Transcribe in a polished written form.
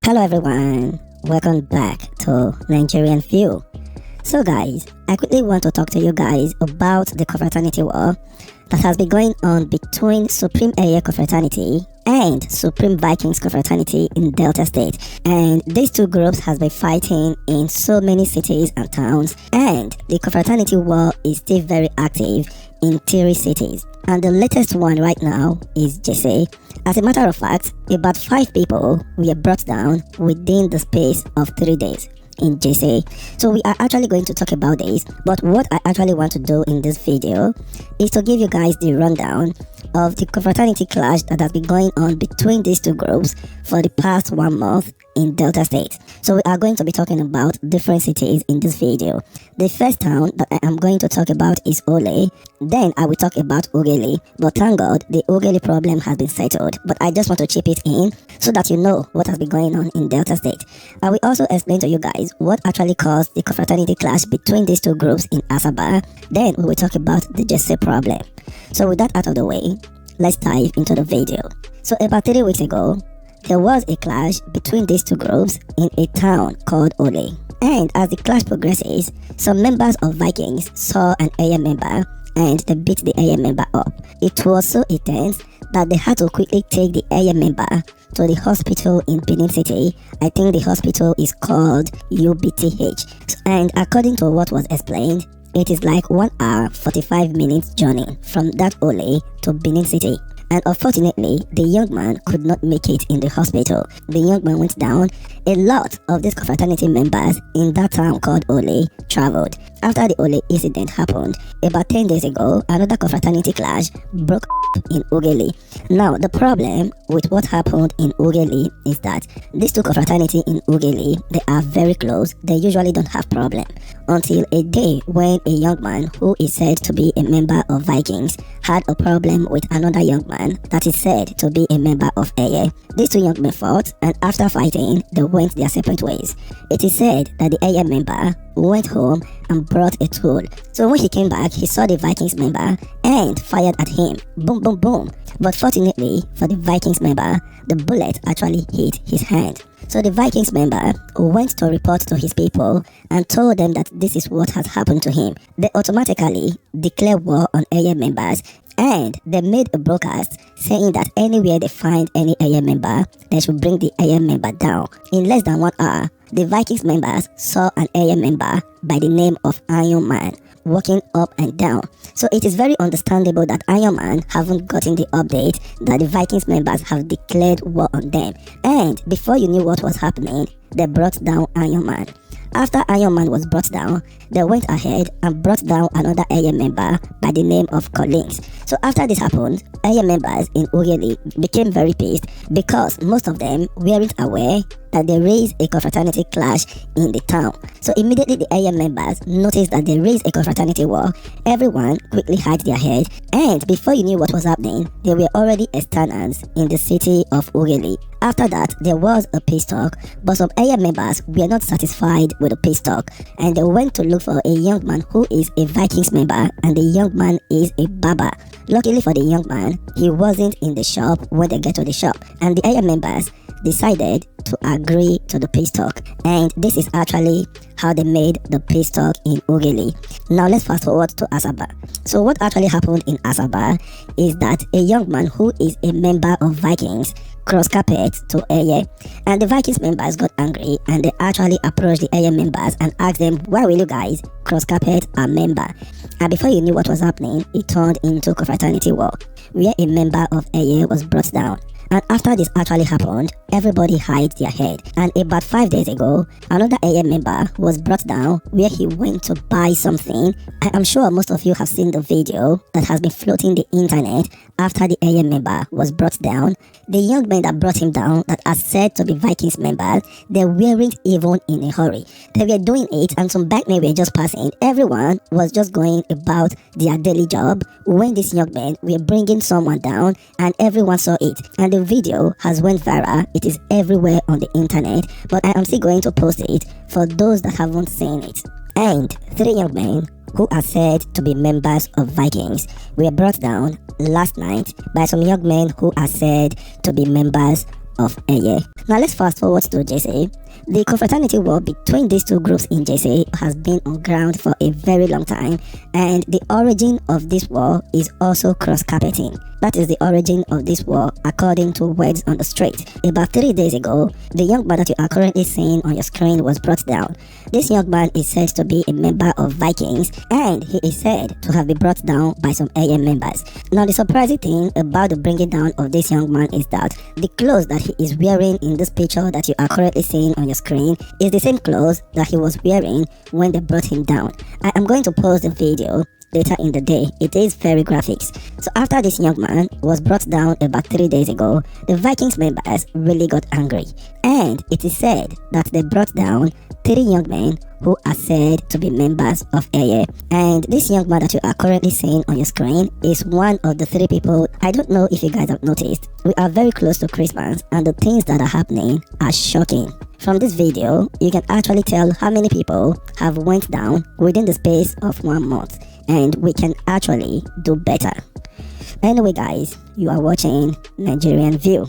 Hello everyone, welcome back to Nigerian View. So guys, I quickly want to talk to you guys about the confraternity war that has been going on between Supreme Eiye confraternity and Supreme Vikings confraternity in Delta State. And these two groups has been fighting in so many cities and towns, and the confraternity war is still very active in 3 cities. And the latest one right now is JC. As a matter of fact, about 5 people were brought down within the space of 3 days in JC. So we are actually going to talk about this, but what I actually want to do in this video is to give you guys the rundown of the confraternity clash that has been going on between these two groups for the past 1 month in Delta State. So we are going to be talking about different cities in this video. The first town that I am going to talk about is Ole. Then I will talk about Ogeli. But thank God the Ogeli problem has been settled. But I just want to chip it in so that you know what has been going on in Delta State. I will also explain to you guys what actually caused the confraternity clash between these two groups in Asaba. Then we will talk about the Jesse problem. So with that out of the way, let's dive into the video. So about 3 weeks ago, there was a clash between these two groups in a town called Ole. And as the clash progresses, some members of Vikings saw an Eiye member and they beat the Eiye member up. It was so intense that they had to quickly take the Eiye member to the hospital in Benin City. I think the hospital is called UBTH. And according to what was explained, it is like 1 hour 45 minutes journey from that Ole to Benin City. And unfortunately, the young man could not make it in the hospital. The young man went down. A lot of these confraternity members in that town called Ole traveled. After the Ole incident happened, about 10 days ago, another confraternity clash broke in Ogeli. Now, the problem with what happened in Ogeli is that these two confraternity in Ogeli, they are very close. They usually don't have problem until a day when a young man who is said to be a member of Vikings had a problem with another young man that is said to be a member of Eiye. These two young men fought, and after fighting, they went their separate ways. It is said that the Eiye member went home and brought a tool. So when he came back, he saw the Vikings member and fired at him. Boom, boom, boom. But fortunately for the Vikings member, the bullet actually hit his hand. So the Vikings member went to report to his people and told them that this is what has happened to him. They automatically declared war on Eiye members, and they made a broadcast saying that anywhere they find any Eiye member, they should bring the Eiye member down. In less than 1 hour, the Vikings members saw an Eiye member by the name of Iron Man walking up and down. So it is very understandable that Iron Man haven't gotten the update that the Vikings members have declared war on them. And before you knew what was happening, they brought down Iron Man. After Iron Man was brought down, they went ahead and brought down another Eiye member by the name of Collins. So after this happened, Eiye members in Ogeli became very pissed because most of them weren't aware that they raised a confraternity clash in the town. So immediately the Eiye members noticed that they raised a confraternity war. Everyone quickly hid their head, and before you knew what was happening, they were already externals in the city of Ogeli. After that, there was a peace talk, but some Eiye members were not satisfied with the peace talk, and they went to look for a young man who is a Vikings member, and the young man is a barber. Luckily for the young man, he wasn't in the shop when they get to the shop, and the Eiye members decided to agree to the peace talk, and this is actually how they made the peace talk in Ogeli. Now let's fast forward to Asaba. So what actually happened in Asaba is that a young man who is a member of Vikings cross carpet to Eiye, and the Vikings members got angry and they actually approached the Eiye members and asked them, why will you guys cross carpet our member? And before you knew what was happening, it turned into confraternity war where a member of Eiye was brought down. And after this actually happened, everybody hid their head. And about 5 days ago, another Eiye member was brought down where he went to buy something. I am sure most of you have seen the video that has been floating the internet after the Eiye member was brought down. The young men that brought him down, that are said to be Vikings members, they weren't even in a hurry. They were doing it and some bankmen were just passing. Everyone was just going about their daily job when these young men were bringing someone down, and everyone saw it. And the video has went viral. It is everywhere on the internet, but I am still going to post it for those that haven't seen it. And 3 young men who are said to be members of Vikings were brought down last night by some young men who are said to be members of Eiye. Now let's fast forward to JC. The confraternity war between these two groups in JC has been on ground for a very long time, and the origin of this war is also cross-carpeting. That is the origin of this war according to words on the street. About 3 days ago, the young man that you are currently seeing on your screen was brought down. This young man is said to be a member of Vikings, and he is said to have been brought down by some Eiye members. Now the surprising thing about the bringing down of this young man is that the clothes that he is wearing in this picture that you are currently seeing on your screen is the same clothes that he was wearing when they brought him down. I am going to post the video later in the day. It is very graphics. So after this young man was brought down about 3 days ago, the Vikings members really got angry, and it is said that they brought down 3 young men who are said to be members of Eiye. And this young man that you are currently seeing on your screen is one of the 3 people. I don't know if you guys have noticed, we are very close to Christmas and the things that are happening are shocking. From this video, you can actually tell how many people have went down within the space of 1 month, and we can actually do better. Anyway guys, you are watching Nigerian View.